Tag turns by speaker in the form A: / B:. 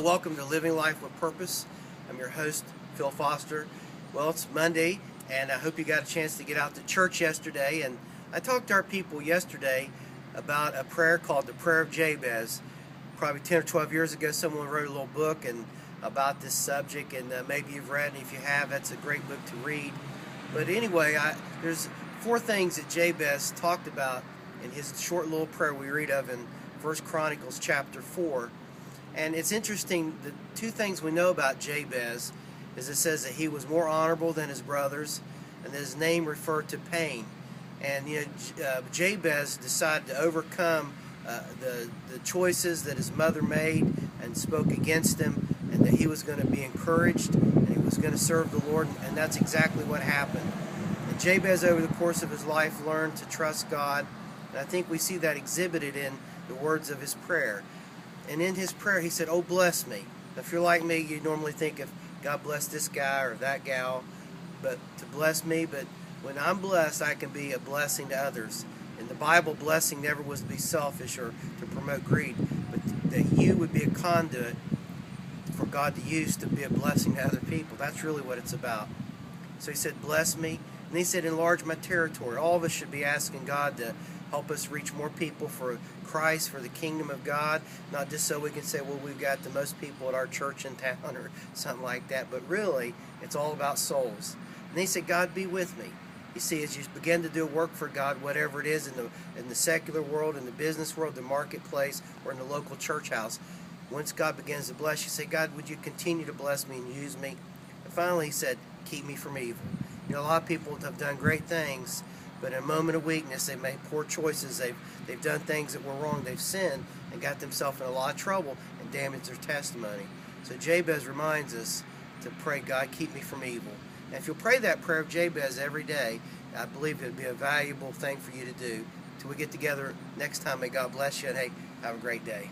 A: Welcome to Living Life with Purpose. I'm your host, Phil Foster. Well, it's Monday, and I hope you got a chance to get out to church yesterday. And I talked to our people yesterday about a prayer called the Prayer of Jabez. Probably 10 or 12 years ago, someone wrote a little book about this subject, and maybe you've read it. If you have, that's a great book to read. But anyway, there's four things that Jabez talked about in his short little prayer we read of in 1 Chronicles chapter 4. And it's interesting, the two things we know about Jabez is it says that he was more honorable than his brothers, and that his name referred to pain. And Jabez decided to overcome the choices that his mother made and spoke against him, and that he was going to be encouraged and he was going to serve the Lord, and that's exactly what happened. And Jabez, over the course of his life, learned to trust God, and I think we see that exhibited in the words of his prayer. And in his prayer, he said, "Oh, bless me." If you're like me, you normally think of God bless this guy or that gal, but to bless me. But when I'm blessed, I can be a blessing to others. In the Bible, blessing never was to be selfish or to promote greed, but that you would be a conduit for God to use to be a blessing to other people. That's really what it's about. So he said, "Bless me." And he said, "Enlarge my territory." All of us should be asking God to help us reach more people for Christ, for the kingdom of God, not just so we can say, well, we've got the most people at our church in town or something like that, but really, it's all about souls. And he said, "God, be with me." You see, as you begin to do work for God, whatever it is in the secular world, in the business world, the marketplace, or in the local church house, once God begins to bless you, say, "God, would you continue to bless me and use me?" And finally, he said, "Keep me from evil." A lot of people have done great things, but in a moment of weakness, they've made poor choices. They've done things that were wrong. They've sinned and got themselves in a lot of trouble and damaged their testimony. So Jabez reminds us to pray, "God, keep me from evil." And if you'll pray that prayer of Jabez every day, I believe it would be a valuable thing for you to do. Till we get together next time, may God bless you, and hey, have a great day.